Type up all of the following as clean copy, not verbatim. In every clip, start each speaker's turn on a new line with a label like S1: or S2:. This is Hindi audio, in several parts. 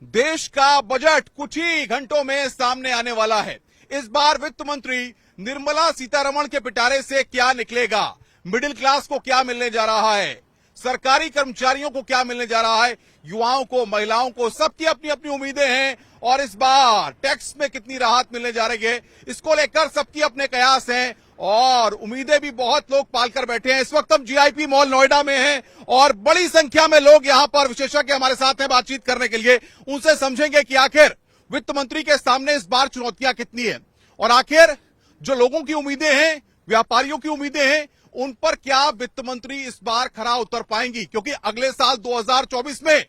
S1: देश का बजट कुछ ही घंटों में सामने आने वाला है। इस बार वित्त मंत्री निर्मला सीतारमण के पिटारे से क्या निकलेगा? मिडिल क्लास को क्या मिलने जा रहा है? सरकारी कर्मचारियों को क्या मिलने जा रहा है? युवाओं को, महिलाओं को, सबकी अपनी अपनी उम्मीदें हैं और इस बार टैक्स में कितनी राहत मिलने जा रही है, इसको लेकर सबकी अपने कयास हैं और उम्मीदें भी बहुत लोग पालकर बैठे हैं। इस वक्त हम जीआईपी मॉल नोएडा में हैं और बड़ी संख्या में लोग यहां पर विशेषज्ञ हमारे साथ हैं बातचीत करने के लिए। उनसे समझेंगे कि आखिर वित्त मंत्री के सामने इस बार चुनौतियां कितनी है और आखिर जो लोगों की उम्मीदें हैं, व्यापारियों की उम्मीदें हैं, उन पर क्या वित्त मंत्री इस बार खरा उतर पाएंगी, क्योंकि अगले साल 2024 में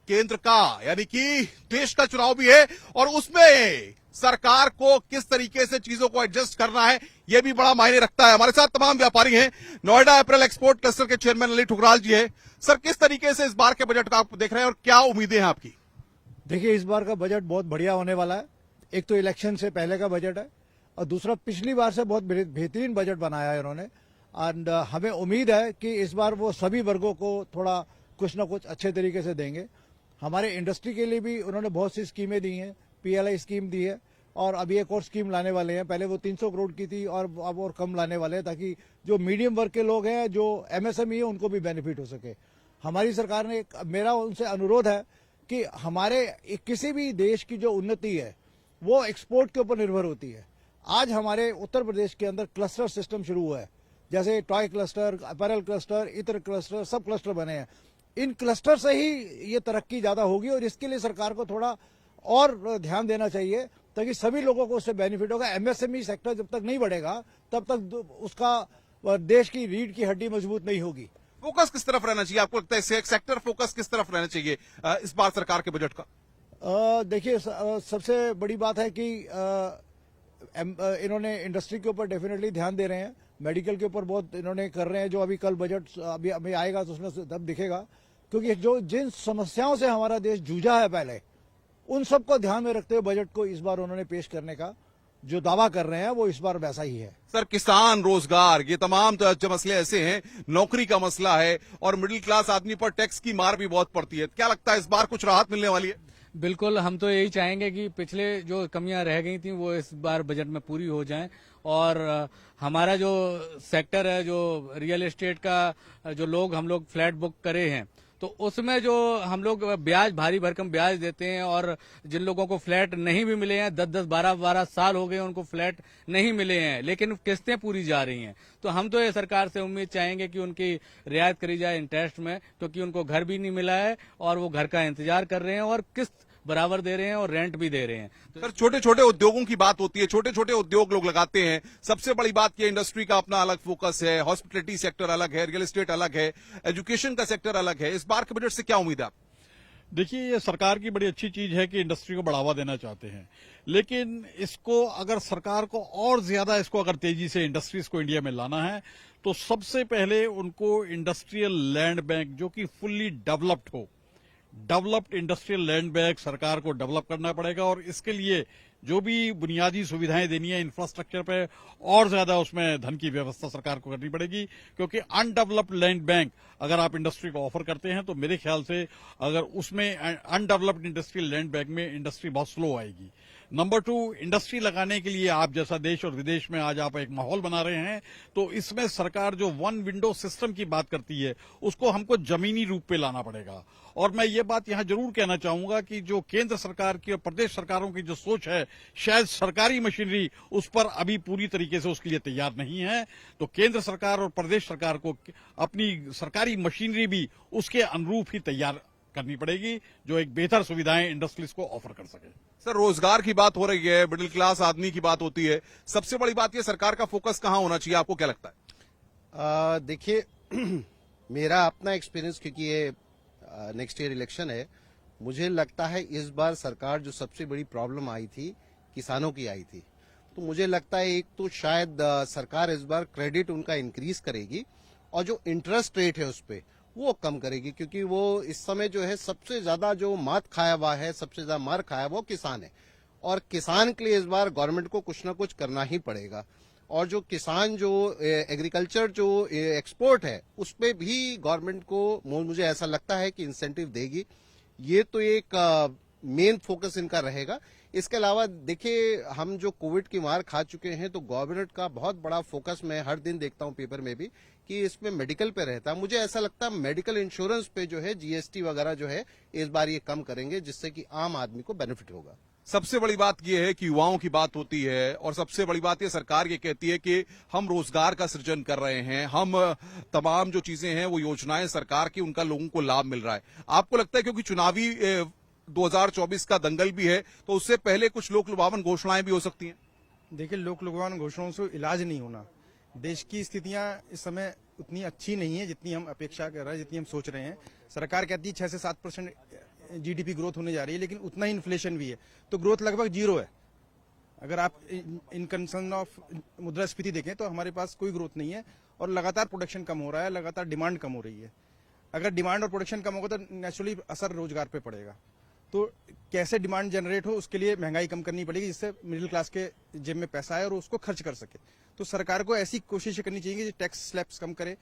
S1: केंद्र का यानी कि देश का चुनाव भी है और उसमें सरकार को किस तरीके से चीजों को एडजस्ट करना है, यह भी बड़ा मायने रखता है। हमारे साथ तमाम व्यापारी हैं। नोएडा अप्रैल एक्सपोर्ट क्लस्टर के चेयरमैन अली ठुकराल जी है। सर, किस तरीके से इस बार के बजट का आप देख रहे हैं और क्या उम्मीदें हैं आपकी?
S2: देखिए, इस बार का बजट बहुत बढ़िया होने वाला है। एक तो इलेक्शन से पहले का बजट है और दूसरा पिछली बार से बहुत बेहतरीन बजट बनाया है इन्होंने। एंड हमें उम्मीद है कि इस बार वो सभी वर्गों को थोड़ा कुछ ना कुछ अच्छे तरीके से देंगे। हमारे इंडस्ट्री के लिए भी उन्होंने बहुत सी स्कीमें दी हैं, पीएलआई स्कीम दी है और अभी एक और स्कीम लाने वाले हैं। पहले वो 300 करोड़ की थी और अब और कम लाने वाले हैं ताकि जो मीडियम वर्ग के लोग हैं, जो एमएसएमई है, उनको भी बेनिफिट हो सके। हमारी सरकार ने, मेरा उनसे अनुरोध है कि हमारे किसी भी देश की जो उन्नति है वो एक्सपोर्ट के ऊपर निर्भर होती है। आज हमारे उत्तर प्रदेश के अंदर क्लस्टर सिस्टम शुरू हुआ है, जैसे टॉय क्लस्टर, अपैरल क्लस्टर, इतर क्लस्टर, सब क्लस्टर बने हैं। इन क्लस्टर से ही ये तरक्की ज्यादा होगी और इसके लिए सरकार को थोड़ा और ध्यान देना चाहिए ताकि सभी लोगों को उससे बेनिफिट होगा। एमएसएमई सेक्टर जब तक नहीं बढ़ेगा तब तक उसका देश की रीढ़ की हड्डी मजबूत नहीं होगी।
S1: फोकस किस तरफ रहना चाहिए आपको लगता है? सेक्टर फोकस किस तरफ रहना चाहिए इस बार सरकार के बजट का?
S2: देखिए, सबसे बड़ी बात है कि इन्होंने इंडस्ट्री के ऊपर डेफिनेटली ध्यान दे रहे हैं। मेडिकल के ऊपर बहुत इन्होंने कर रहे हैं, जो अभी कल बजट अभी आएगा तो उसमें तब दिखेगा, क्योंकि जो जिन समस्याओं से हमारा देश जूझा है पहले, उन सबको ध्यान में रखते हुए बजट को इस बार उन्होंने पेश करने का जो दावा कर रहे हैं वो इस बार वैसा ही है।
S1: सर, किसान, रोजगार, ये तमाम जो मसले ऐसे हैं, नौकरी का मसला है और मिडिल क्लास आदमी पर टैक्स की मार भी बहुत पड़ती है। क्या लगता है इस बार कुछ राहत मिलने वाली है?
S3: बिल्कुल, हम तो यही चाहेंगे कि पिछले जो कमियां रह गई थी वो इस बार बजट में पूरी हो जाएं और हमारा जो सेक्टर है, जो रियल एस्टेट का जो हम लोग फ्लैट बुक करे हैं, तो उसमें जो हम लोग ब्याज, भारी भरकम ब्याज देते हैं और जिन लोगों को फ्लैट नहीं भी मिले हैं, 10-10, 12-12 साल हो गए उनको फ्लैट नहीं मिले हैं, लेकिन किस्तें पूरी जा रही हैं। तो हम तो ये सरकार से उम्मीद चाहेंगे कि उनकी रियायत करी जाए इंटरेस्ट में, क्योंकि उनको घर भी नहीं मिला है और वो घर का इंतजार कर रहे हैं और किस्त बराबर दे रहे हैं और रेंट भी दे रहे हैं।
S1: सर, छोटे छोटे उद्योगों की बात होती है, छोटे छोटे उद्योग लोग लगाते हैं। सबसे बड़ी बात ये, इंडस्ट्री का अपना अलग फोकस है, हॉस्पिटलिटी सेक्टर अलग है, रियल एस्टेट अलग है, एजुकेशन का सेक्टर अलग है। इस बार के बजट से क्या उम्मीद है आप?
S4: देखिए, ये सरकार की बड़ी अच्छी चीज है कि इंडस्ट्री को बढ़ावा देना चाहते हैं, लेकिन इसको अगर सरकार को और ज्यादा इसको अगर तेजी से इंडस्ट्रीज को इंडिया में लाना है तो सबसे पहले उनको इंडस्ट्रियल लैंड बैंक, जो कि fully developed industrial land bank सरकार को डेवलप करना पड़ेगा और इसके लिए जो भी बुनियादी सुविधाएं देनी है इंफ्रास्ट्रक्चर पे, और ज्यादा उसमें धन की व्यवस्था सरकार को करनी पड़ेगी। क्योंकि अनडेवलप्ड लैंड बैंक अगर आप इंडस्ट्री को ऑफर करते हैं तो मेरे ख्याल से अगर उसमें अनडेवलप्ड इंडस्ट्रियल लैंड बैंक में इंडस्ट्री बहुत स्लो आएगी। नंबर 2, इंडस्ट्री लगाने के लिए आप जैसा देश और विदेश में आज आप एक माहौल बना रहे हैं, तो इसमें सरकार जो वन विंडो सिस्टम की बात करती है उसको हमको जमीनी रूप पे लाना पड़ेगा। और मैं ये बात यहां जरूर कहना चाहूंगा कि जो केंद्र सरकार की और प्रदेश सरकारों की जो सोच है, शायद सरकारी मशीनरी उस पर अभी पूरी तरीके से उसके लिए तैयार नहीं है। तो केंद्र सरकार और प्रदेश सरकार को अपनी सरकारी मशीनरी भी उसके अनुरूप ही तैयार करनी पड़ेगी, जो एक बेहतर सुविधाएं इंडस्ट्रीज को ऑफर कर सके।
S1: सर, रोजगार की बात हो रही है, मिडिल क्लास आदमी की बात होती है, सबसे बड़ी बात यह, सरकार का फोकस कहां होना चाहिए, आपको क्या लगता है?
S5: देखिए, मेरा अपना एक्सपीरियंस, क्योंकि ये नेक्स्ट ईयर इलेक्शन है, मुझे लगता है इस बार सरकार जो सबसे बड़ी प्रॉब्लम आई थी किसानों की आई थी, तो मुझे लगता है एक तो शायद सरकार इस बार क्रेडिट उनका इंक्रीज करेगी और जो इंटरेस्ट रेट है उस पर वो कम करेगी, क्योंकि वो इस समय जो है सबसे ज्यादा जो मात खाया हुआ है, सबसे ज्यादा मार खाया वो किसान है और किसान के लिए इस बार गवर्नमेंट को कुछ ना कुछ करना ही पड़ेगा। और जो किसान जो एग्रीकल्चर जो एक्सपोर्ट है उस पे भी गवर्नमेंट को मुझे ऐसा लगता है कि इंसेंटिव देगी, ये तो एक मेन फोकस इनका रहेगा। इसके अलावा देखिए, हम जो कोविड की मार खा चुके हैं, तो गवर्नमेंट का बहुत बड़ा फोकस मैं हर दिन देखता हूं पेपर में भी कि इसमें मेडिकल पे रहता है। मुझे ऐसा लगता है मेडिकल इंश्योरेंस पे जो है जीएसटी वगैरह जो है इस बार ये कम करेंगे, जिससे कि आम आदमी को बेनिफिट होगा।
S1: सबसे बड़ी बात यह है कि युवाओं की बात होती है और सबसे बड़ी बात यह सरकार ये कहती है कि हम रोजगार का सृजन कर रहे हैं, हम तमाम जो चीजें हैं वो योजनाएं सरकार की, उनका लोगों को लाभ मिल रहा है। आपको लगता है क्योंकि चुनावी 2024 का दंगल भी है, तो उससे पहले कुछ लोक लुभावन घोषणाएं भी हो सकती हैं?
S6: देखिए, लोक लुभावन घोषणाओं से इलाज नहीं होना। देश की स्थितियां इस समय उतनी अच्छी नहीं है जितनी हम अपेक्षा कर रहे हैं, जितनी हम सोच रहे हैं। सरकार कहती है 6 से 7% जीडीपी ग्रोथ होने जा रही है, लेकिन उतना ही इन्फ्लेशन भी है, तो ग्रोथ लगभग जीरो है। अगर आप इन कंसर्न ऑफ मुद्रास्फीति देखें तो हमारे पास कोई ग्रोथ नहीं है और लगातार प्रोडक्शन कम हो रहा है, लगातार डिमांड कम हो रही है। अगर डिमांड और प्रोडक्शन कम होगा तो नेचुरली असर रोजगार पे पड़ेगा। तो कैसे डिमांड जनरेट हो, उसके लिए महंगाई कम करनी पड़ेगी, जिससे मिडिल क्लास के जेब में पैसा आए और उसको खर्च कर सके। तो सरकार को ऐसी कोशिश करनी चाहिए कि टैक्स स्लैब्स कम करे,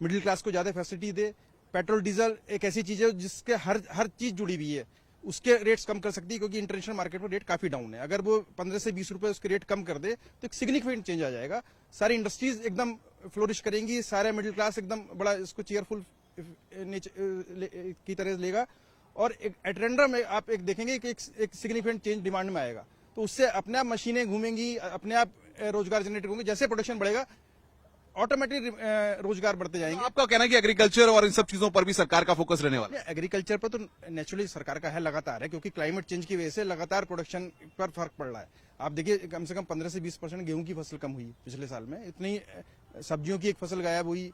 S6: मिडिल क्लास को ज्यादा फैसिलिटी दे। पेट्रोल डीजल एक ऐसी चीज है जिसके हर चीज जुड़ी हुई है, उसके रेट्स कम कर सकती है, क्योंकि इंटरनेशनल मार्केट में रेट काफी डाउन है। अगर वो 15 से 20 रुपए उसके रेट कम कर दे तो एक सिग्निफिकेंट चेंज आ जाएगा। सारी इंडस्ट्रीज एकदम फ्लोरिश करेंगी, सारे मिडिल क्लास एकदम बड़ा इसको चेयरफुल की तरह लेगा और एट रेंडम में आप एक देखेंगे कि एक सिग्निफिकेंट चेंज डिमांड में आएगा। तो उससे अपने आप मशीनें घूमेंगी, अपने आप रोजगार जनरेट होंगे। जैसे प्रोडक्शन बढ़ेगा ऑटोमेटिक रोजगार बढ़ते जाएंगे।
S1: आपका कहना है कि एग्रीकल्चर और इन सब चीजों पर भी सरकार का फोकस रहने वाला है?
S6: एग्रीकल्चर पर तो नेचुरली सरकार का है, लगातार है, क्योंकि क्लाइमेट चेंज की वजह से लगातार प्रोडक्शन पर फर्क पड़ रहा है। आप देखिए, कम से कम 15 से 20% गेहूं की फसल कम हुई पिछले साल में, इतनी सब्जियों की एक फसल गायब हुई,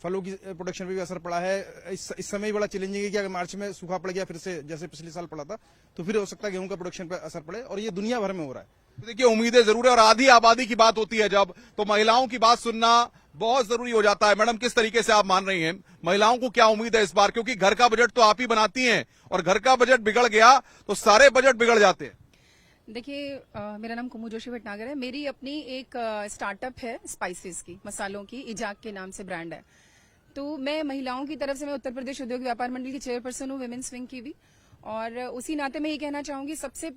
S6: फलों की प्रोडक्शन पे भी असर पड़ा है। इस समय बड़ा चैलेंजिंग है कि अगर मार्च में सूखा पड़ गया फिर से, जैसे पिछले साल पड़ा था, तो फिर हो सकता है गेहूं का प्रोडक्शन पे असर पड़े, और ये दुनिया भर में हो रहा है।
S1: देखिए, उम्मीदें जरूर है और आधी आबादी की बात होती है जब, तो महिलाओं की बात सुनना बहुत जरूरी हो जाता है। मैडम, किस तरीके से आप मान रही हैं, महिलाओं को क्या उम्मीद है इस बार? क्योंकि घर का बजट तो आप ही बनाती हैं और घर का बजट बिगड़ गया तो सारे बजट बिगड़ जाते हैं।
S7: देखिए, मेरा नाम कुमू जोशी भटनागर है। मेरी अपनी एक स्टार्टअप है स्पाइसेस की, मसालों की, इजाक के नाम से ब्रांड है। तो मैं महिलाओं की तरफ से, मैं उत्तर प्रदेश उद्योग व्यापार मंडल की चेयरपर्सन हूँ, विमेन्स विंग की भी, और उसी नाते मैं ये कहना चाहूंगी सबसे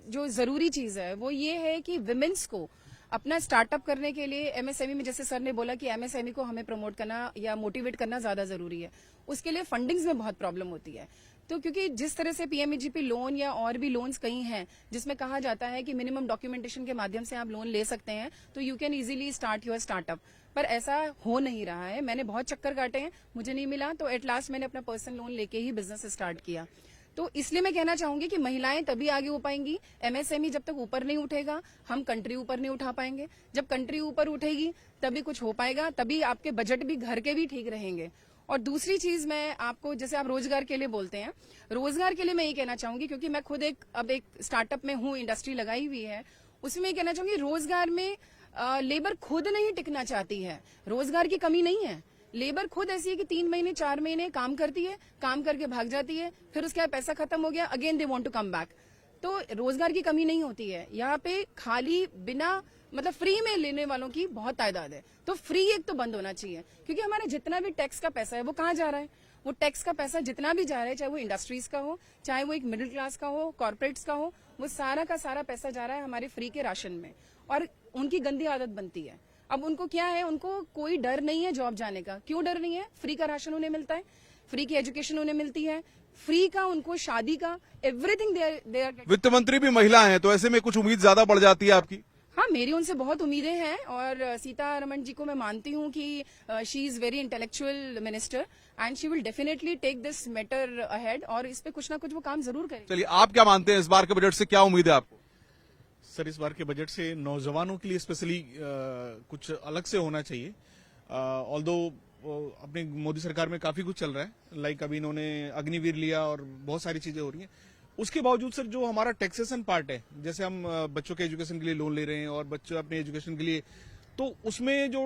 S7: जो जरूरी चीज है वो ये है कि विमेन्स को अपना स्टार्टअप करने के लिए एमएसएमई में, जैसे सर ने बोला कि एमएसएमई को हमें प्रमोट करना या मोटिवेट करना ज्यादा जरूरी है। उसके लिए फंडिंग्स में बहुत प्रॉब्लम होती है। तो क्योंकि जिस तरह से पीएमईजीपी लोन या और भी लोन्स कई हैं जिसमें कहा जाता है कि मिनिमम डॉक्यूमेंटेशन के माध्यम से आप लोन ले सकते हैं, तो you can easily start your startup, पर ऐसा हो नहीं रहा है। मैंने बहुत चक्कर काटे हैं, मुझे नहीं मिला, तो एट लास्ट मैंने अपना पर्सनल लोन लेके ही बिजनेस स्टार्ट किया। तो इसलिए मैं कहना चाहूंगी कि महिलाएं तभी आगे हो पाएंगी। एमएसएमई जब तक ऊपर नहीं उठेगा, हम कंट्री ऊपर नहीं उठा पाएंगे। जब कंट्री ऊपर उठेगी तभी कुछ हो पाएगा, तभी आपके बजट भी घर के भी ठीक रहेंगे। और दूसरी चीज मैं आपको, जैसे आप रोजगार के लिए बोलते हैं, रोजगार के लिए मैं ये कहना चाहूंगी, क्योंकि मैं खुद अब एक स्टार्टअप में हूँ, इंडस्ट्री लगाई हुई है, उसमें ये कहना चाहूंगी रोजगार में लेबर खुद नहीं टिकना चाहती है। रोजगार की कमी नहीं है, लेबर खुद ऐसी है कि 3 महीने 4 महीने काम करती है, काम करके भाग जाती है, फिर उसके बाद पैसा खत्म हो गया, again they want to come back. तो रोजगार की कमी नहीं होती है यहाँ पे, खाली बिना मतलब फ्री में लेने वालों की बहुत तादाद है। तो फ्री एक तो बंद होना चाहिए, क्योंकि हमारा जितना भी टैक्स का पैसा है वो कहाँ जा रहा है? वो टैक्स का पैसा जितना भी जा रहा है, चाहे वो इंडस्ट्रीज का हो, चाहे वो एक मिडिल क्लास का हो, कॉर्पोरेट्स का हो, वो सारा का सारा पैसा जा रहा है हमारे फ्री के राशन में, और उनकी गंदी आदत बनती है। अब उनको क्या है, उनको कोई डर नहीं है जॉब जाने का। क्यों डर नहीं है? फ्री का राशन उन्हें मिलता है, फ्री की एजुकेशन उन्हें मिलती है, फ्री का उनको शादी का एवरीथिंग दे आर।
S1: वित्त मंत्री भी महिला हैं, तो ऐसे में कुछ उम्मीद ज्यादा बढ़ जाती है आपकी?
S7: हाँ, मेरी उनसे बहुत उम्मीदें हैं, और सीतारमण जी को मैं मानती हूँ कि she is very intellectual minister and she will definitely take this matter ahead, और इस पे कुछ ना कुछ वो काम जरूर करें।
S1: चलिए, आप क्या मानते हैं इस बार के बजट से, क्या उम्मीद है आपको?
S8: सर, इस बार के बजट से नौजवानों के लिए स्पेशली कुछ अलग से होना चाहिए। ऑल्दो अपने मोदी सरकार में काफी कुछ चल रहा है, लाइक अभी इन्होंने अग्निवीर लिया और बहुत सारी चीजें हो रही हैं। उसके बावजूद सर, जो हमारा टैक्सेशन पार्ट है, जैसे हम बच्चों के एजुकेशन के लिए लोन ले रहे हैं और बच्चे अपने एजुकेशन के लिए, तो उसमें जो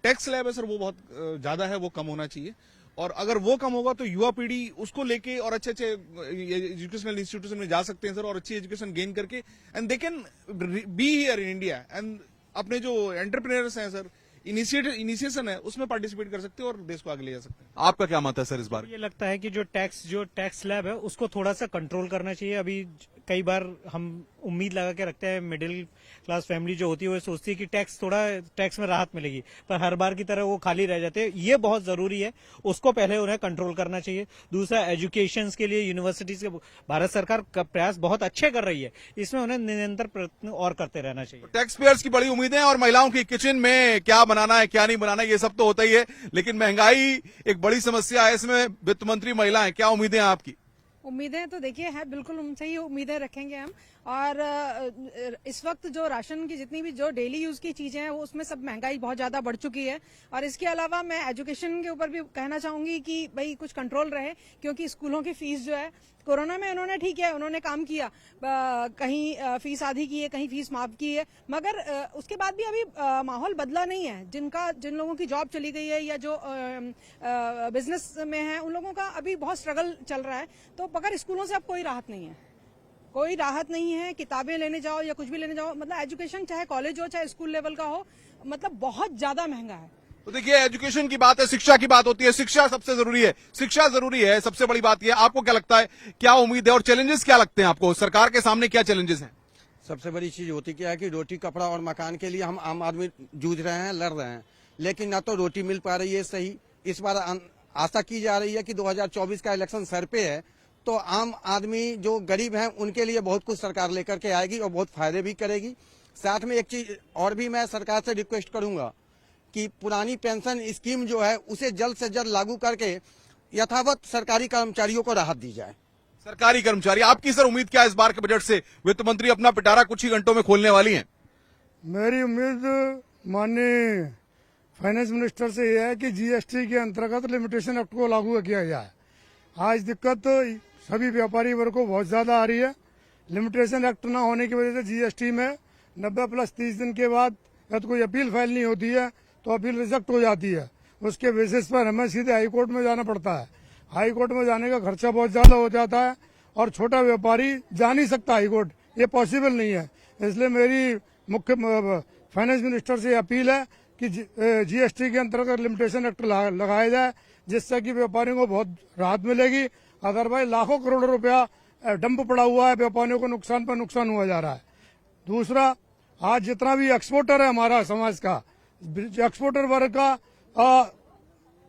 S8: टैक्स स्लैब है सर वो बहुत ज्यादा है, वो कम होना चाहिए। और अगर वो कम होगा तो युवा पीढ़ी उसको लेके और अच्छे अच्छे एजुकेशनल इंस्टीट्यूशन में जा सकते हैं सर, और अच्छी एजुकेशन गेन करके and they can be here in India. And अपने जो एंटरप्रेन्योर्स हैं सर, इनिशिएशन है उसमें पार्टिसिपेट कर सकते हैं और देश को आगे ले जा सकते हैं।
S1: आपका क्या मत है सर इस बार?
S9: ये लगता है कि जो टैक्स स्लैब है उसको थोड़ा सा कंट्रोल करना चाहिए। अभी कई बार हम उम्मीद लगा के रखते हैं, मिडिल क्लास फैमिली जो होती है वो सोचती है कि टैक्स में राहत मिलेगी, पर हर बार की तरह वो खाली रह जाते हैं। ये बहुत जरूरी है, उसको पहले उन्हें कंट्रोल करना चाहिए। दूसरा, एजुकेशन के लिए यूनिवर्सिटीज के भारत सरकार का प्रयास बहुत अच्छे कर रही है, इसमें उन्हें निरंतर प्रयत्न और करते रहना चाहिए।
S1: टैक्स पेयर्स की बड़ी उम्मीदें और महिलाओं की किचन में क्या बनाना है क्या नहीं बनाना है ये सब तो होता ही है, लेकिन महंगाई एक बड़ी समस्या है। इसमें वित्त मंत्री महिला है, क्या उम्मीदें हैं आपकी?
S10: उम्मीदें तो देखिए है, बिल्कुल उनसे ही उम्मीदें रखेंगे हम। और इस वक्त जो राशन की जितनी भी जो डेली यूज की चीजें हैं वो उसमें सब महंगाई बहुत ज्यादा बढ़ चुकी है। और इसके अलावा मैं एजुकेशन के ऊपर भी कहना चाहूंगी कि भाई कुछ कंट्रोल रहे, क्योंकि स्कूलों की फीस जो है कोरोना में उन्होंने ठीक है, उन्होंने काम किया, कहीं फीस आधी की है, कहीं फीस माफ की है, मगर उसके बाद भी अभी माहौल बदला नहीं है। जिन लोगों की जॉब चली गई है या जो बिजनेस में है उन लोगों का अभी बहुत स्ट्रगल चल रहा है। तो मगर स्कूलों से अब कोई राहत नहीं है, कोई राहत नहीं है। किताबें लेने जाओ या कुछ भी लेने जाओ, मतलब एजुकेशन चाहे कॉलेज हो चाहे स्कूल लेवल का हो, मतलब बहुत ज्यादा महंगा है।
S1: तो देखिए, एजुकेशन की बात है, शिक्षा की बात होती है, शिक्षा सबसे जरूरी है, शिक्षा जरूरी है, सबसे बड़ी बात यह है। आपको क्या लगता है, क्या उम्मीद है और चैलेंजेस क्या लगते हैं आपको? सरकार के सामने क्या चैलेंजेस हैं?
S11: सबसे बड़ी चीज होती क्या है कि रोटी कपड़ा और मकान के लिए हम आम आदमी जूझ रहे हैं, लड़ रहे हैं, लेकिन ना तो रोटी मिल पा रही है सही। इस बार आशा की जा रही है कि 2024 का इलेक्शन सर पे है, तो आम आदमी जो गरीब हैं उनके लिए बहुत कुछ सरकार लेकर के आएगी और बहुत फायदे भी करेगी। साथ में एक चीज और भी मैं सरकार से रिक्वेस्ट करूंगा कि पुरानी पेंशन स्कीम जो है उसे जल्द से जल्द लागू करके यथावत सरकारी कर्मचारियों को राहत दी जाए।
S1: सरकारी कर्मचारी, आपकी सर उम्मीद क्या है इस बार के बजट से? वित्त मंत्री अपना पिटारा कुछ ही घंटों में खोलने वाली हैं।
S12: मेरी उम्मीद माननीय फाइनेंस मिनिस्टर से यह है कि जीएसटी के अंतर्गत लिमिटेशन एक्ट को लागू किया जाए। आज दिक्कत सभी व्यापारी वर्ग को बहुत ज्यादा आ रही है। लिमिटेशन एक्ट न होने की वजह से जीएसटी में 90+30 दिन के बाद या तो कोई अपील फाइल नहीं होती है तो अपील रिजेक्ट हो जाती है। उसके बेसिस पर हमें सीधे हाई कोर्ट में जाना पड़ता है। हाई कोर्ट में जाने का खर्चा बहुत ज्यादा हो जाता है और छोटा व्यापारी जा नहीं सकता हाई कोर्ट, ये पॉसिबल नहीं है। इसलिए मेरी मुख्य फाइनेंस मिनिस्टर से अपील है कि जीएसटी के अंतर्गत लिमिटेशन एक्ट लगाया जाए, जिससे कि व्यापारियों को बहुत राहत मिलेगी। अदरवाइज लाखों करोड़ों रुपया डंप पड़ा हुआ है, व्यापारियों को नुकसान पर नुकसान हुआ जा रहा है। दूसरा, आज जितना भी एक्सपोर्टर है हमारा समाज का, एक्सपोर्टर वर्ग का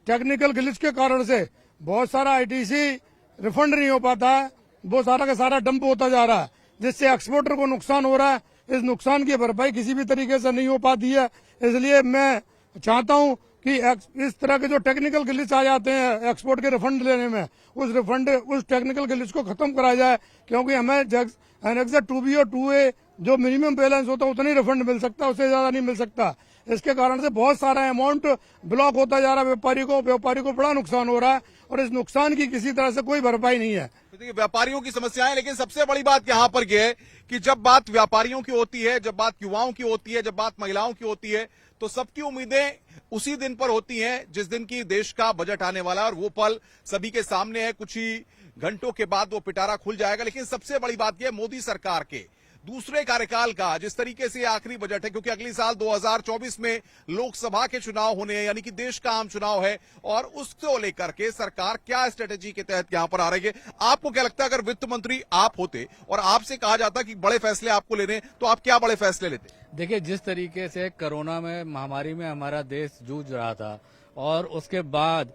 S12: टेक्निकल ग्लिच के कारण से बहुत सारा आईटीसी रिफंड नहीं हो पाता है, वो सारा का सारा डंप होता जा रहा है, जिससे एक्सपोर्टर को नुकसान हो रहा है। इस नुकसान की भरपाई किसी भी तरीके से नहीं हो पाती है। इसलिए मैं चाहता हूं कि इस तरह के जो टेक्निकल ग्लिच आ जाते हैं एक्सपोर्ट के रिफंड लेने में, उस टेक्निकल ग्लिच को खत्म कराया जाए, क्योंकि हमें एनेक्सर 2B और 2A जो मिनिमम बैलेंस होता है उतना ही रिफंड मिल सकता है, उससे ज्यादा नहीं मिल सकता। इसके कारण से बहुत सारा अमाउंट ब्लॉक होता जा रहा है, व्यापारी को बड़ा नुकसान हो रहा है और इस नुकसान की किसी तरह से कोई भरपाई नहीं है।
S1: देखिए, व्यापारियों की समस्याएं, लेकिन सबसे बड़ी बात यहां पर यह है कि जब बात व्यापारियों की होती है, जब बात युवाओं की होती है, जब बात महिलाओं की होती है, तो सबकी उम्मीदें उसी दिन पर होती हैं जिस दिन की देश का बजट आने वाला है, और वो पल सभी के सामने है। कुछ ही घंटों के बाद वो पिटारा खुल जाएगा। लेकिन सबसे बड़ी बात यह, मोदी सरकार के दूसरे कार्यकाल का जिस तरीके से आखिरी बजट है, क्योंकि अगली साल 2024 में लोकसभा के चुनाव होने हैं, यानी कि देश का आम चुनाव है, और उसको लेकर के सरकार क्या स्ट्रेटेजी के तहत यहां पर आ रही है? आपको क्या लगता है, अगर वित्त मंत्री आप होते और आपसे कहा जाता कि बड़े फैसले आपको लेने, तो आप क्या बड़े फैसले लेते?
S3: देखिए, जिस तरीके से कोरोना में महामारी में हमारा देश जूझ रहा था और उसके बाद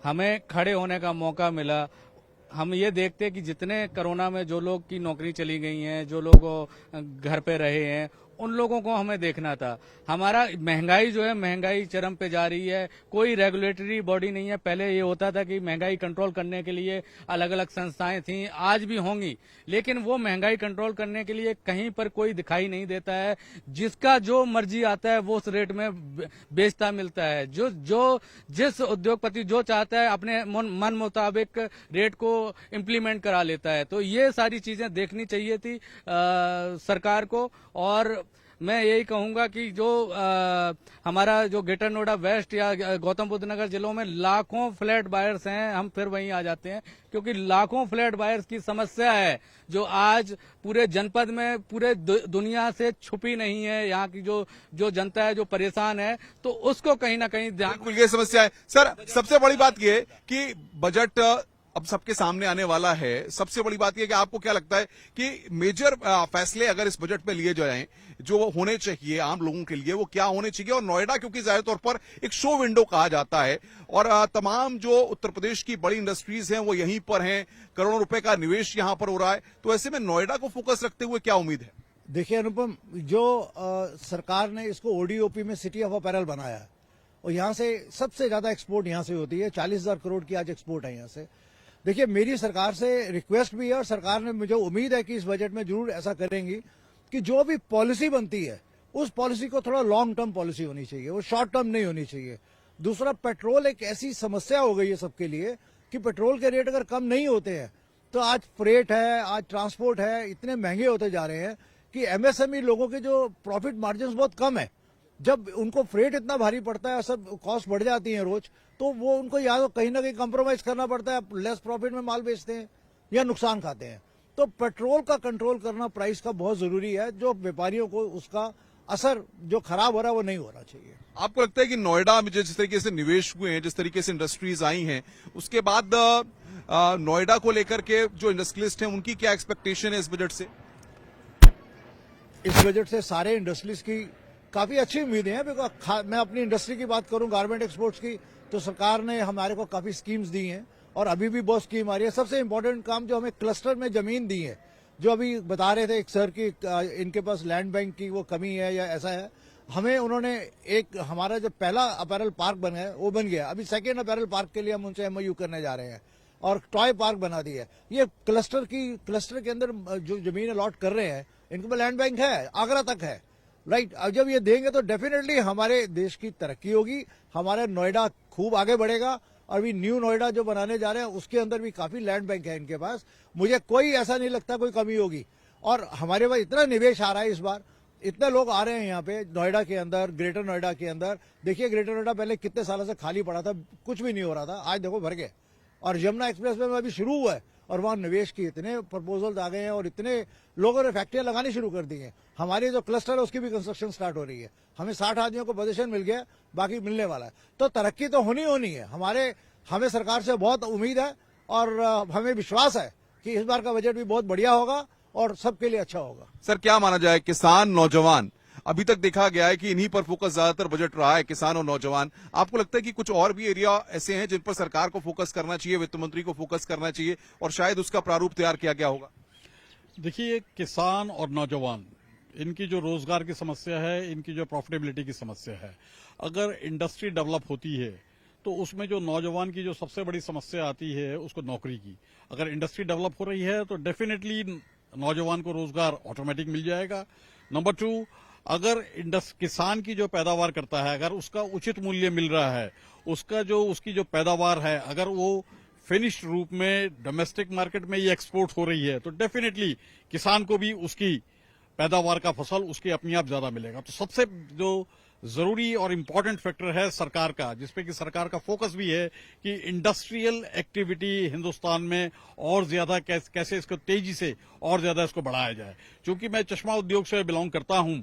S3: हमें खड़े होने का मौका मिला, हम ये देखते हैं कि जितने कोरोना में जो लोग की नौकरी चली गई हैं, जो लोग घर पे रहे हैं, उन लोगों को हमें देखना था। हमारा महंगाई जो है, महंगाई चरम पे जा रही है, कोई रेगुलेटरी बॉडी नहीं है। पहले ये होता था कि महंगाई कंट्रोल करने के लिए अलग अलग संस्थाएं थीं, आज भी होंगी, लेकिन वो महंगाई कंट्रोल करने के लिए कहीं पर कोई दिखाई नहीं देता है। जिसका जो मर्जी आता है वो उस रेट में बेचता मिलता है। जिस उद्योगपति जो चाहता है अपने मन मुताबिक रेट को इम्प्लीमेंट करा लेता है। तो ये सारी चीजें देखनी चाहिए थी सरकार को। और मैं यही कहूंगा कि जो हमारा जो ग्रेटर नोएडा वेस्ट या गौतम बुद्ध नगर जिलों में लाखों फ्लैट बायर्स हैं, हम फिर वहीं आ जाते हैं, क्योंकि लाखों फ्लैट बायर्स की समस्या है जो आज पूरे जनपद में पूरे दुनिया से छुपी नहीं है। यहाँ की जो जनता है जो परेशान है, तो उसको कहीं ना कहीं ध्यान।
S1: बिल्कुल ये समस्या है। सर, सबसे बड़ी बात ये है कि बजट अब सबके सामने आने वाला है। सबसे बड़ी बात यह कि आपको क्या लगता है कि मेजर फैसले अगर इस बजट पे लिए जाएं जो होने चाहिए आम लोगों के लिए, वो क्या होने चाहिए? और नोएडा क्योंकि जाहिर तौर पर एक शो विंडो कहा जाता है और तमाम जो उत्तर प्रदेश की बड़ी इंडस्ट्रीज हैं वो यहीं पर हैं, करोड़ों रुपए का निवेश यहां पर हो रहा है, तो ऐसे में नोएडा को फोकस रखते हुए क्या उम्मीद है?
S2: देखिए अनुपम, जो सरकार ने इसको ओडीओपी में सिटी ऑफ अपैरल बनाया है और यहाँ से सबसे ज्यादा एक्सपोर्ट यहाँ से होती है। 40,000 करोड़ की आज एक्सपोर्ट है यहाँ से। देखिए, मेरी सरकार से रिक्वेस्ट भी है और सरकार ने, मुझे उम्मीद है कि इस बजट में जरूर ऐसा करेंगी कि जो भी पॉलिसी बनती है उस पॉलिसी को थोड़ा लॉन्ग टर्म पॉलिसी होनी चाहिए, वो शॉर्ट टर्म नहीं होनी चाहिए। दूसरा, पेट्रोल एक ऐसी समस्या हो गई है सबके लिए कि पेट्रोल के रेट अगर कम नहीं होते हैं तो आज फ्रेट है, आज ट्रांसपोर्ट है, इतने महंगे होते जा रहे हैं कि एमएसएमई लोगों के जो प्रॉफिट मार्जिन बहुत कम है। जब उनको फ्रेट इतना भारी पड़ता है, सब कॉस्ट बढ़ जाती है रोज, तो वो उनको या तो कहीं ना कहीं कंप्रोमाइज करना पड़ता है, लेस प्रॉफिट में माल बेचते हैं या नुकसान खाते हैं। तो पेट्रोल का कंट्रोल करना प्राइस का बहुत जरूरी है, जो व्यापारियों को उसका असर जो खराब हो रहा है वो नहीं होना चाहिए।
S1: आपको लगता है कि नोएडा में जिस तरीके से निवेश हुए हैं, जिस तरीके से इंडस्ट्रीज आई हैं, उसके बाद नोएडा को लेकर के जो इंडस्ट्रियलिस्ट हैं उनकी क्या एक्सपेक्टेशन है इस बजट से?
S2: इस बजट से सारे इंडस्ट्रीज की काफी अच्छी उम्मीदें हैं। बिकॉज मैं अपनी इंडस्ट्री की बात करूं, गारमेंट एक्सपोर्ट्स की, तो सरकार ने हमारे को काफी स्कीम्स दी हैं और अभी भी बहुत स्कीम आ रही है। सबसे इंपॉर्टेंट काम जो हमें क्लस्टर में जमीन दी है, जो अभी बता रहे थे एक सर की इनके पास लैंड बैंक की वो कमी है या ऐसा है, हमें उन्होंने एक, हमारा जो पहला अपैरल पार्क बना है वो बन गया, अभी सेकेंड अपैरल पार्क के लिए हम उनसे एमओयू करने जा रहे हैं और टॉय पार्क बना दी है। ये क्लस्टर के अंदर जो जमीन अलॉट कर रहे हैं, इनके पास लैंड बैंक है, आगरा तक है, राइट। अब जब ये देंगे तो डेफिनेटली हमारे देश की तरक्की होगी, हमारा नोएडा खूब आगे बढ़ेगा। और अभी न्यू नोएडा जो बनाने जा रहे हैं उसके अंदर भी काफी लैंड बैंक है इनके पास। मुझे कोई ऐसा नहीं लगता कोई कमी होगी। और हमारे पास इतना निवेश आ रहा है इस बार, इतने लोग आ रहे हैं यहाँ पे नोएडा के अंदर, ग्रेटर नोएडा के अंदर। देखिए, ग्रेटर नोएडा पहले कितने सालों से खाली पड़ा था, कुछ भी नहीं हो रहा था, आज देखो भर गए। और यमुना एक्सप्रेस में अभी शुरू हुआ है और वहां निवेश की इतने प्रपोजल आ गए हैं और इतने लोगों ने फैक्ट्रियां लगानी शुरू कर दी हैं। हमारी जो क्लस्टर है उसकी भी कंस्ट्रक्शन स्टार्ट हो रही है। हमें 60 आदमियों को पोजीशन मिल गया, बाकी मिलने वाला है। तो तरक्की तो होनी है। हमें सरकार से बहुत उम्मीद है और हमें विश्वास है कि इस बार का बजट भी बहुत बढ़िया होगा और सबके लिए अच्छा होगा।
S1: सर, क्या माना जाए, किसान, नौजवान, अभी तक देखा गया है कि इन्हीं पर फोकस ज्यादातर बजट रहा है, किसान और नौजवान। आपको लगता है कि कुछ और भी एरिया ऐसे हैं जिन पर सरकार को फोकस करना चाहिए, वित्त मंत्री को फोकस करना चाहिए और शायद उसका प्रारूप तैयार किया गया होगा?
S4: देखिए, किसान और नौजवान, इनकी जो रोजगार की समस्या है, इनकी जो प्रॉफिटेबिलिटी की समस्या है, अगर इंडस्ट्री डेवलप होती है तो उसमें जो नौजवान की जो सबसे बड़ी समस्या आती है उसको नौकरी की, अगर इंडस्ट्री डेवलप हो रही है तो डेफिनेटली नौजवान को रोजगार ऑटोमेटिक मिल जाएगा। नंबर 2, अगर किसान की जो पैदावार करता है, अगर उसका उचित मूल्य मिल रहा है, उसकी जो पैदावार है, अगर वो फिनिश्ड रूप में डोमेस्टिक मार्केट में ये एक्सपोर्ट हो रही है, तो डेफिनेटली किसान को भी उसकी पैदावार का फसल उसकी अपने आप ज्यादा मिलेगा। तो सबसे जो जरूरी और इम्पोर्टेंट फैक्टर है सरकार का, जिसपे कि सरकार का फोकस भी है कि इंडस्ट्रियल एक्टिविटी हिंदुस्तान में और ज्यादा कैसे इसको तेजी से और ज्यादा इसको बढ़ाया जाए। क्योंकि मैं चश्मा उद्योग से बिलोंग करता हूं,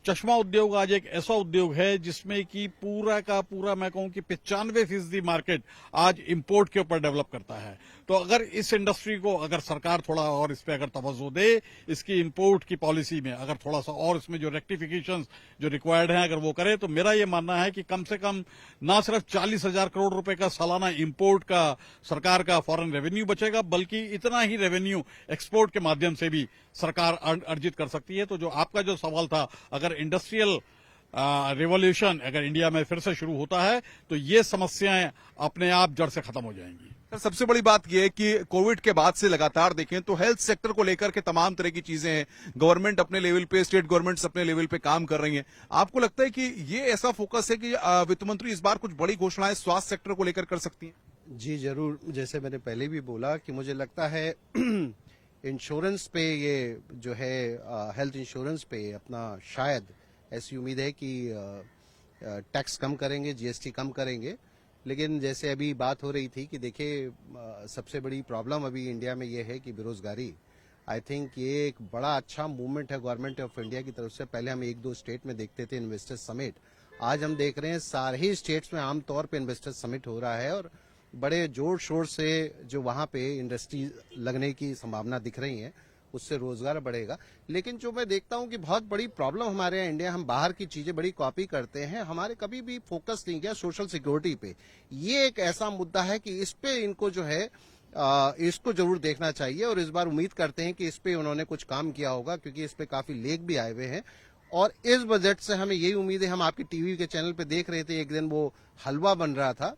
S4: चश्मा उद्योग आज एक ऐसा उद्योग है जिसमें कि पूरा का पूरा, मैं कहूं कि 95% मार्केट आज इंपोर्ट के ऊपर डेवलप करता है। तो अगर इस इंडस्ट्री को, अगर सरकार थोड़ा और इस पे अगर तवज्जो दे, इसकी इंपोर्ट की पॉलिसी में अगर थोड़ा सा और इसमें जो रेक्टिफिकेशंस जो रिक्वायर्ड हैं अगर वो करे, तो मेरा ये मानना है कि कम से कम ना सिर्फ 40,000 करोड़ रुपए का सालाना इंपोर्ट का सरकार का फॉरेन रेवेन्यू बचेगा, बल्कि इतना ही रेवेन्यू एक्सपोर्ट के माध्यम से भी सरकार अर्जित कर सकती है। तो जो आपका जो सवाल था, अगर इंडस्ट्रियल रिवॉल्यूशन अगर इंडिया में फिर से शुरू होता है तो ये समस्याएं अपने आप जड़ से खत्म हो जाएंगी।
S1: सर, सबसे बड़ी बात यह है कि कोविड के बाद से लगातार देखें तो हेल्थ सेक्टर को लेकर के तमाम तरह की चीजें हैं, गवर्नमेंट अपने लेवल पे, स्टेट गवर्नमेंट्स अपने लेवल पे काम कर रही हैं। आपको लगता है कि ये ऐसा फोकस है कि वित्त मंत्री इस बार कुछ बड़ी घोषणाएं स्वास्थ्य सेक्टर को लेकर कर सकती हैं?
S5: जी जरूर, जैसे मैंने पहले भी बोला कि मुझे लगता है इंश्योरेंस पे, ये जो है हेल्थ इंश्योरेंस पे अपना शायद ऐसी उम्मीद है कि टैक्स कम करेंगे, जीएसटी कम करेंगे। लेकिन जैसे अभी बात हो रही थी कि देखिए सबसे बड़ी प्रॉब्लम अभी इंडिया में ये है कि बेरोजगारी। आई थिंक ये एक बड़ा अच्छा मूवमेंट है गवर्नमेंट ऑफ इंडिया की तरफ से। पहले हम 1-2 स्टेट में देखते थे इन्वेस्टर्स समिट, आज हम देख रहे हैं सारे ही स्टेट्स में आमतौर पे इन्वेस्टर्स समिट हो रहा है और बड़े जोर शोर से जो वहां पे इंडस्ट्री लगने की संभावना दिख रही है, उससे रोजगार बढ़ेगा। लेकिन जो मैं देखता हूं कि बहुत बड़ी प्रॉब्लम हमारे यहाँ इंडिया, हम बाहर की चीजें बड़ी कॉपी करते हैं, हमारे कभी भी फोकस नहीं किया सोशल सिक्योरिटी पे। ये एक ऐसा मुद्दा है कि इस पे इनको जो है इसको जरूर देखना चाहिए और इस बार उम्मीद करते हैं कि इस पे उन्होंने कुछ काम किया होगा, क्योंकि इस पे काफी लेख भी आए हुए हैं। और इस बजट से हमें यही उम्मीद है, हम आपकी टीवी के चैनल पे देख रहे थे एक दिन वो हलवा बन रहा था,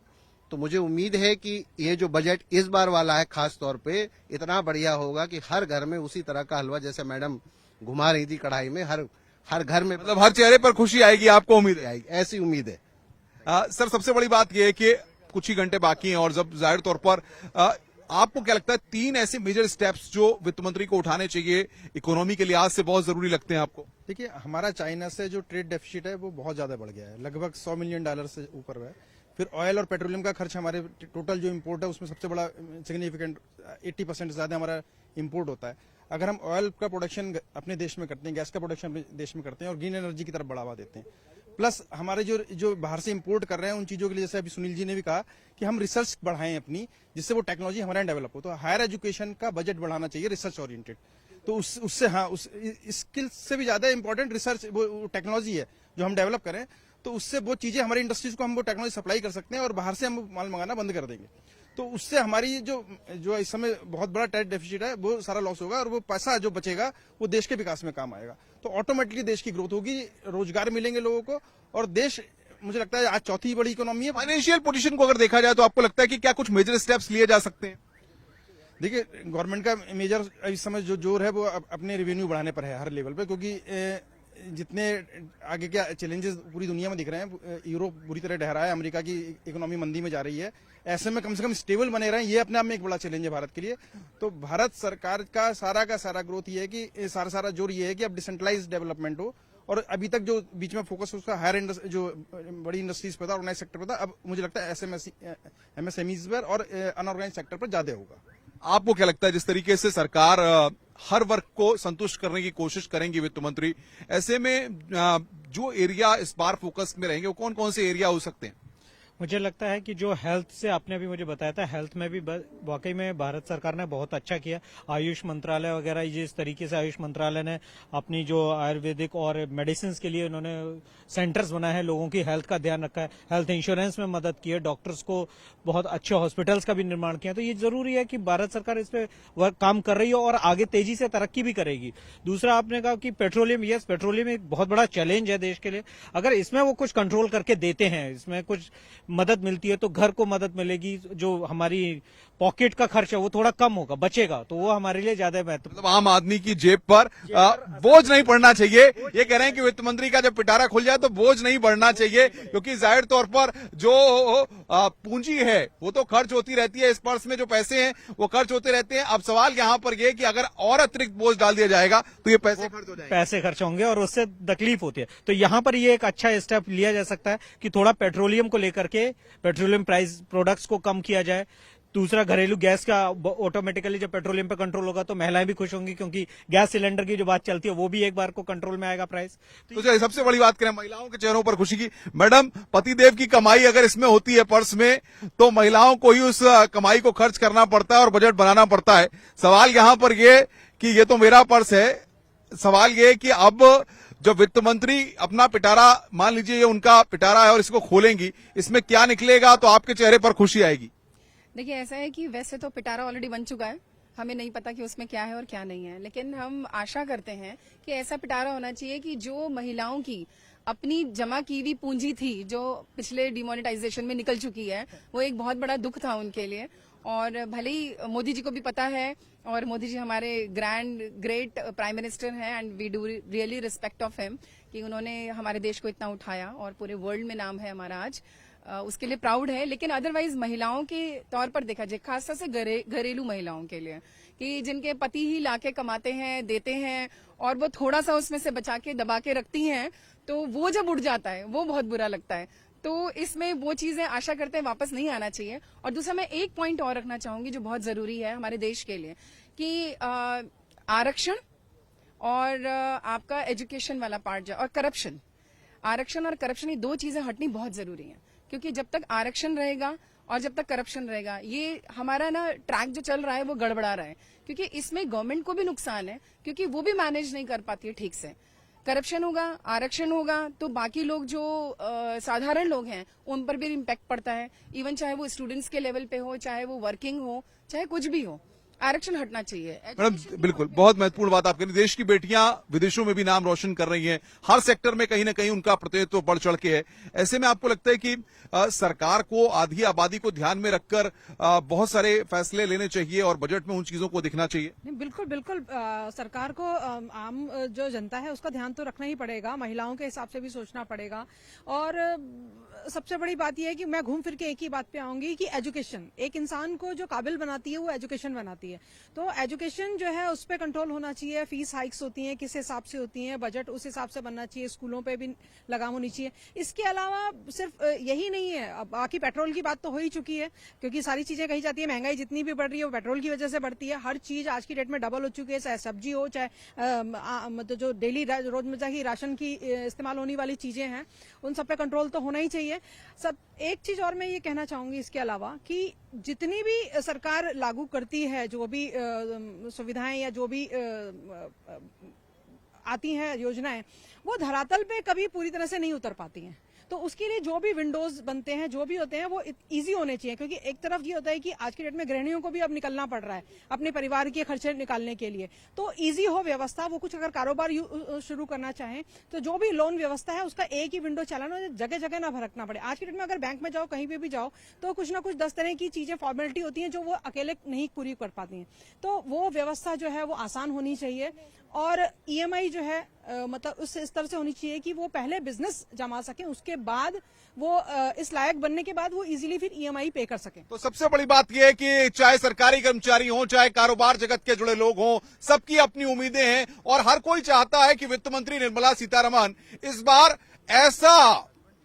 S5: तो मुझे उम्मीद है कि ये जो बजट इस बार वाला है खास तौर पे इतना बढ़िया होगा कि हर घर में उसी तरह का हलवा जैसे मैडम घुमा रही थी कढ़ाई में, हर घर में
S1: मतलब हर चेहरे पर खुशी आएगी, आपको उम्मीद है?
S5: आएगी, ऐसी उम्मीद है।
S1: सर सबसे बड़ी बात यह है कि कुछ ही घंटे बाकी हैं और जब जाहिर तौर पर आपको क्या लगता है 3 ऐसे मेजर स्टेप्स जो वित्त मंत्री को उठाने चाहिए इकोनॉमी के लिहाज से बहुत जरूरी लगते हैं आपको?
S6: देखिए, हमारा चाइना से जो ट्रेड डेफिसिट है वो बहुत ज्यादा बढ़ गया है, लगभग $100 मिलियन से ऊपर है। फिर ऑयल और पेट्रोलियम का खर्च, हमारे टोटल जो इंपोर्ट है उसमें सबसे बड़ा सिग्निफिकेंट 80% ज्यादा हमारा इंपोर्ट होता है। अगर हम ऑयल का प्रोडक्शन अपने देश में करते हैं, गैस का प्रोडक्शन अपने देश में करते हैं और ग्रीन एनर्जी की तरफ बढ़ावा देते हैं, प्लस हमारे जो बाहर से इंपोर्ट कर रहे हैं उन चीजों के लिए, जैसे अभी सुनील जी ने भी कहा कि हम रिसर्च बढ़ाएं अपनी, जिससे वो टेक्नोलॉजी हमारे यहाँ डेवलप हो। तो हायर एजुकेशन का बजट बढ़ाना चाहिए रिसर्च ओरिएंटेड। तो उससे स्किल से भी ज्यादा इंपॉर्टेंट रिसर्च वो टेक्नोलॉजी है जो हम डेवलप करें, तो उससे वो चीजें हमारी इंडस्ट्रीज को हम वो टेक्नोलॉजी सप्लाई कर सकते हैं और बाहर से हम माल मंगाना बंद कर देंगे। तो उससे हमारी जो इस समय बहुत बड़ा ट्रेड डेफिसिट है वो सारा लॉस होगा और वो पैसा जो बचेगा वो देश के विकास में काम आएगा। तो ऑटोमेटिकली देश की ग्रोथ होगी, रोजगार मिलेंगे लोगों को और देश, मुझे लगता है आज चौथी बड़ी इकोनॉमी है।
S1: फाइनेंशियल पोजीशन को अगर देखा जाए तो आपको लगता है कि क्या कुछ मेजर स्टेप्स लिए जा सकते हैं?
S6: देखिए, गवर्नमेंट का मेजर इस समय जो जोर है वो अपने रेवेन्यू बढ़ाने पर है हर लेवल पे, क्योंकि जितने आगे के चैलेंजेस पूरी दुनिया में दिख रहे हैं, यूरोप बुरी तरह ढह रहा है, अमेरिका की इकोनॉमी मंदी में जा रही है, ऐसे में कम से कम स्टेबल बने रहें, ये अपने आप में एक बड़ा चैलेंज है भारत के लिए। तो भारत सरकार का सारा ग्रोथ ये है कि सारा जोर ये है कि अब डिसेंट्रलाइज डेवलपमेंट हो। और अभी तक जो बीच में फोकस उसका हायर जो बड़ी इंडस्ट्रीज पर था, ऑर्गेनाइज सेक्टर पर था, अब मुझे लगता है एमएसएमईज पर और अनऑर्गेनाइज सेक्टर पर ज्यादा होगा।
S1: आपको क्या लगता है जिस तरीके से सरकार हर वर्ग को संतुष्ट करने की कोशिश करेंगी वित्त मंत्री, ऐसे में जो एरिया इस बार फोकस में रहेंगे वो कौन कौन से एरिया हो सकते हैं?
S9: मुझे लगता है कि जो हेल्थ से आपने अभी मुझे बताया था, हेल्थ में भी वाकई में भारत सरकार ने बहुत अच्छा किया। आयुष मंत्रालय वगैरह, जिस तरीके से आयुष मंत्रालय ने अपनी जो आयुर्वेदिक और मेडिसिन के लिए उन्होंने सेंटर्स बनाए हैं, लोगों की हेल्थ का ध्यान रखा है, हेल्थ इंश्योरेंस में मदद की है, डॉक्टर्स को बहुत अच्छे हॉस्पिटल्स का भी निर्माण किया। तो ये जरूरी है कि भारत सरकार इस पर काम कर रही है और आगे तेजी से तरक्की भी करेगी। दूसरा, आपने कहा कि पेट्रोलियम, यस, पेट्रोलियम एक बहुत बड़ा चैलेंज है देश के लिए। अगर इसमें वो कुछ कंट्रोल करके देते हैं, इसमें कुछ मदद मिलती है तो घर को मदद मिलेगी, जो हमारी पॉकेट का खर्च है वो थोड़ा कम होगा, बचेगा, तो वो हमारे लिए ज्यादा महत्वपूर्ण।
S1: मतलब आम आदमी की जेब पर बोझ नहीं पड़ना चाहिए। ये कह रहे हैं कि वित्त मंत्री का जब पिटारा खुल जाए तो बोझ नहीं बढ़ना चाहिए, क्योंकि जाहिर तौर पर जो पूंजी है वो तो खर्च होती रहती है, इस पर्स में जो पैसे हैं वो खर्च होते रहते हैं। अब सवाल यहाँ पर ये कि अगर और अतिरिक्त बोझ डाल दिया जाएगा तो ये पैसे खर्च हो जाएंगे,
S9: पैसे खर्च होंगे और उससे तकलीफ होती है। तो यहाँ पर ये एक अच्छा स्टेप लिया जा सकता है कि थोड़ा पेट्रोलियम को लेकर के, पेट्रोलियम प्राइस प्रोडक्ट्स को कम किया जाए। दूसरा, घरेलू गैस का ऑटोमेटिकली जब पेट्रोलियम पे कंट्रोल होगा तो महिलाएं भी खुश होंगी, क्योंकि गैस सिलेंडर की जो बात चलती है वो भी एक बार को कंट्रोल में आएगा प्राइस।
S1: तो सबसे बड़ी बात करें महिलाओं के चेहरों पर खुशी की, मैडम पतिदेव की कमाई अगर इसमें होती है पर्स में, तो महिलाओं को ही उस कमाई को खर्च करना पड़ता है और बजट बनाना पड़ता है। सवाल यहां पर ये कि ये तो मेरा पर्स है, सवाल ये कि अब जब वित्त मंत्री अपना पिटारा, मान लीजिए ये उनका पिटारा है और इसको खोलेंगी, इसमें क्या निकलेगा तो आपके चेहरे पर खुशी आएगी?
S7: देखिए, ऐसा है कि वैसे तो पिटारा ऑलरेडी बन चुका है, हमें नहीं पता कि उसमें क्या है और क्या नहीं है, लेकिन हम आशा करते हैं कि ऐसा पिटारा होना चाहिए कि जो महिलाओं की अपनी जमा की हुई पूंजी थी, जो पिछले डिमोनेटाइजेशन में निकल चुकी है, वो एक बहुत बड़ा दुख था उनके लिए। और भले ही मोदी जी को भी पता है, और मोदी जी हमारे ग्रेट प्राइम मिनिस्टर हैं and we do really respect of him, कि उन्होंने हमारे देश को इतना उठाया और पूरे वर्ल्ड में नाम है हमारा आज, उसके लिए प्राउड है। लेकिन अदरवाइज महिलाओं के तौर पर देखा जाए, खासतौर से घरेलू महिलाओं के लिए, कि जिनके पति ही लाके कमाते हैं, देते हैं और वो थोड़ा सा उसमें से बचा के दबा के रखती हैं, तो वो जब उड़ जाता है वो बहुत बुरा लगता है। तो इसमें वो चीजें आशा करते हैं वापस नहीं आना चाहिए। और दूसरा मैं एक पॉइंट और रखना चाहूंगी जो बहुत जरूरी है हमारे देश के लिए कि आरक्षण और आपका एजुकेशन वाला पार्ट जो और करप्शन, आरक्षण और करप्शन, ये दो चीजें हटनी बहुत जरूरी है। क्योंकि जब तक आरक्षण रहेगा और जब तक करप्शन रहेगा, ये हमारा ना ट्रैक जो चल रहा है वो गड़बड़ा रहा है। क्योंकि इसमें गवर्नमेंट को भी नुकसान है क्योंकि वो भी मैनेज नहीं कर पाती है ठीक से। करप्शन होगा, आरक्षण होगा तो बाकी लोग जो साधारण लोग हैं उन पर भी इम्पैक्ट पड़ता है। इवन चाहे वो स्टूडेंट्स के लेवल पे हो, चाहे वो वर्किंग हो, चाहे कुछ भी हो, आरक्षण हटना चाहिए।
S1: मैडम बिल्कुल, बहुत महत्वपूर्ण बात आप कह रही हैं। देश की बेटियां विदेशों में भी नाम रोशन कर रही हैं, हर सेक्टर में कहीं ना कहीं उनका प्रतिनिधित्व बढ़ चढ़ के है। ऐसे में आपको लगता है कि सरकार को आधी आबादी को ध्यान में रखकर बहुत सारे फैसले लेने चाहिए और बजट में उन चीजों को दिखना चाहिए?
S10: बिल्कुल बिल्कुल, सरकार को आम जो जनता है उसका ध्यान तो रखना ही पड़ेगा, महिलाओं के हिसाब से भी सोचना पड़ेगा। और सबसे बड़ी बात यह है कि मैं घूम फिर के एक ही बात पे आऊंगी कि एजुकेशन एक इंसान को जो काबिल बनाती है वो एजुकेशन बनाती है। तो एजुकेशन जो है उस पर कंट्रोल होना चाहिए। फीस हाइक्स होती हैं किस हिसाब से होती हैं, बजट उस हिसाब से बनना चाहिए, स्कूलों पे भी लगाम होनी चाहिए। इसके अलावा सिर्फ यही नहीं है, अब बाकी पेट्रोल की बात तो हो ही चुकी है क्योंकि सारी चीजें कही जाती है, महंगाई जितनी भी बढ़ रही है वो पेट्रोल की वजह से बढ़ती है। हर चीज आज की डेट में डबल हो चुकी है, चाहे सब्जी हो, चाहे मतलब जो डेली रोजमर्रा की राशन की इस्तेमाल होने वाली चीजें हैं उन सब पे कंट्रोल तो होना ही चाहिए। सब एक चीज और मैं ये कहना चाहूंगी इसके अलावा कि जितनी भी सरकार लागू करती है, जो भी सुविधाएं या जो भी आती हैं योजनाएं, वो धरातल पे कभी पूरी तरह से नहीं उतर पाती हैं। तो उसके लिए जो भी विंडोज बनते हैं, जो भी होते हैं, वो इजी होने चाहिए। क्योंकि एक तरफ ये होता है कि आज की डेट में गृहिणियों को भी अब निकलना पड़ रहा है अपने परिवार के खर्चे निकालने के लिए, तो इजी हो व्यवस्था। वो कुछ अगर कारोबार शुरू करना चाहें तो जो भी लोन व्यवस्था है उसका एक ही विंडो चलाना, जगह जगह ना भटकना पड़े। आज की डेट में अगर बैंक में जाओ, कहीं पे भी जाओ, तो कुछ ना कुछ 10 तरह की चीजें फॉर्मेलिटी होती हैं जो वो अकेले नहीं पूरी कर पाती हैं। तो वो व्यवस्था जो है वो आसान होनी चाहिए। और ईएमआई जो है मतलब उस स्तर से होनी चाहिए कि वो पहले बिजनेस जमा सके, उसके बाद वो इस लायक बनने के बाद वो इजीली फिर ईएमआई पे कर सके।
S1: तो सबसे बड़ी बात यह है कि चाहे सरकारी कर्मचारी हों, चाहे कारोबार जगत के जुड़े लोग हों, सबकी अपनी उम्मीदें हैं और हर कोई चाहता है कि वित्त मंत्री निर्मला सीतारमण इस बार ऐसा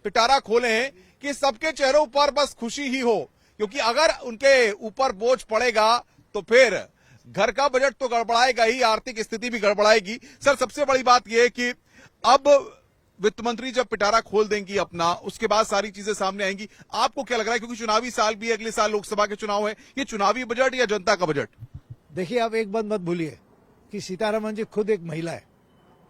S1: पिटारा खोलें कि सबके चेहरों पर बस खुशी ही हो। क्योंकि अगर उनके ऊपर बोझ पड़ेगा तो फिर घर का बजट तो गड़बड़ाएगा ही, आर्थिक स्थिति भी गड़बड़ाएगी। सर, सबसे बड़ी बात यह है कि अब वित्त मंत्री जब पिटारा खोल देंगी अपना, उसके बाद सारी चीजें सामने आएंगी। आपको क्या लग रहा है, क्योंकि चुनावी साल भी, अगले साल लोकसभा के चुनाव है, ये चुनावी बजट या जनता का बजट?
S2: देखिए, आप एक बात मत भूलिए कि सीतारमण जी खुद एक महिला है,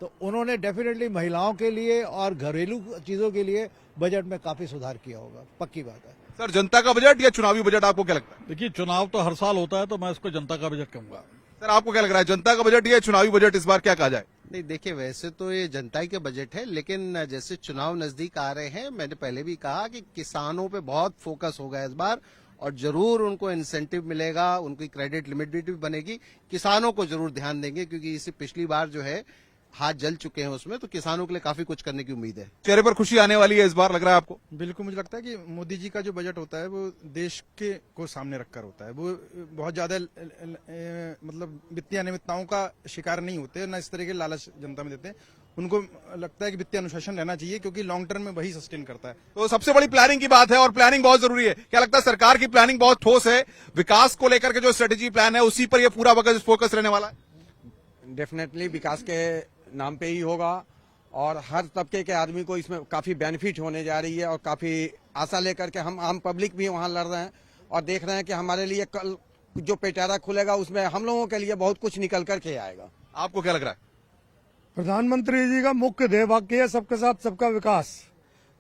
S2: तो उन्होंने डेफिनेटली महिलाओं के लिए और घरेलू चीजों के लिए बजट में काफी सुधार किया होगा, पक्की बात है।
S1: सर, जनता का बजट या चुनावी बजट, आपको क्या लगता है?
S4: देखिए, चुनाव तो हर साल होता है तो मैं इसको जनता का बजट कहूंगा।
S1: सर, आपको क्या लग रहा है, जनता का बजट या चुनावी बजट इस बार क्या कहा जाए?
S5: नहीं, देखिए, वैसे तो ये जनता ही का बजट है, लेकिन जैसे चुनाव नजदीक आ रहे हैं, मैंने पहले भी कहा कि किसानों पे बहुत फोकस होगा इस बार और जरूर उनको इंसेंटिव मिलेगा, उनकी क्रेडिट लिमिट भी बनेगी। किसानों को जरूर ध्यान देंगे क्योंकि इससे पिछली बार जो है हाथ जल चुके हैं उसमें, तो किसानों के लिए काफी कुछ करने की उम्मीद है।
S1: चेहरे पर खुशी आने वाली है इस बार, लग रहा है आपको?
S6: बिल्कुल, मुझे लगता है कि मोदी जी का जो बजट होता है वो देश के को सामने रखकर होता है। वो बहुत ज्यादा मतलब वित्तीय अनियमितताओं का शिकार नहीं होते, न इस तरह के लालच जनता में देते हैं। उनको लगता है कि वित्तीय अनुशासन रहना चाहिए क्योंकि लॉन्ग टर्म में वही सस्टेन करता है।
S1: तो सबसे बड़ी प्लानिंग की बात है और प्लानिंग बहुत जरूरी है। क्या लगता है, सरकार की प्लानिंग बहुत ठोस है? विकास को लेकर के जो स्ट्रेटेजी प्लान है उसी पर यह पूरा फोकस रहने वाला है?
S11: डेफिनेटली विकास के नाम पे ही होगा और हर तबके के आदमी को इसमें काफी बेनिफिट होने जा रही है और काफी आशा लेकर के हम आम पब्लिक भी वहां लड़ रहे हैं और देख रहे हैं कि हमारे लिए कल जो पिटारा खुलेगा उसमें हम लोगों के लिए बहुत कुछ निकल करके आएगा।
S1: आपको क्या लग रहा है?
S12: प्रधानमंत्री जी का मुख्य ध्येय वाक्य है सबके साथ सबका विकास।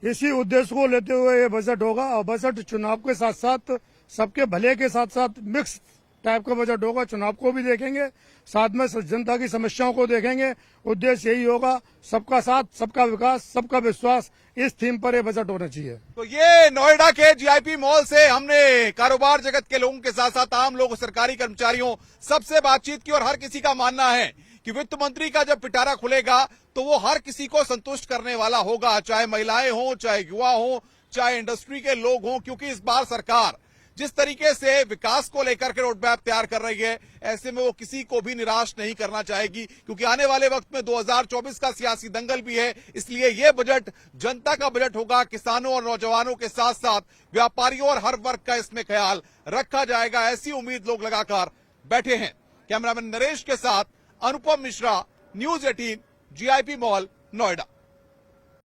S12: इसी उद्देश्य को लेते हुए ये बजट होगा और बजट चुनाव के साथ साथ सबके भले के साथ साथ मिक्स टाइप का बजट होगा। चुनाव को भी देखेंगे, साथ में जनता की समस्याओं को देखेंगे। उद्देश्य यही होगा, सबका साथ सबका विकास सबका विश्वास, इस थीम पर यह बजट होना चाहिए।
S1: तो ये नोएडा के जीआईपी मॉल से हमने कारोबार जगत के लोगों के साथ साथ आम लोगों, सरकारी कर्मचारियों, सबसे बातचीत की और हर किसी का मानना है कि वित्त मंत्री का जब पिटारा खुलेगा तो वो हर किसी को संतुष्ट करने वाला होगा, चाहे महिलाएं हों, चाहे युवा हों, चाहे इंडस्ट्री के लोग हों। क्योंकि इस बार सरकार जिस तरीके से विकास को लेकर के रोड मैप तैयार कर रही है, ऐसे में वो किसी को भी निराश नहीं करना चाहेगी, क्योंकि आने वाले वक्त में 2024 का सियासी दंगल भी है। इसलिए यह बजट जनता का बजट होगा। किसानों और नौजवानों के साथ साथ व्यापारियों और हर वर्ग का इसमें ख्याल रखा जाएगा, ऐसी उम्मीद लोग लगाकर बैठे हैं। कैमरामैन नरेश के साथ Anupam Mishra, news 18, GIP mall, Noida.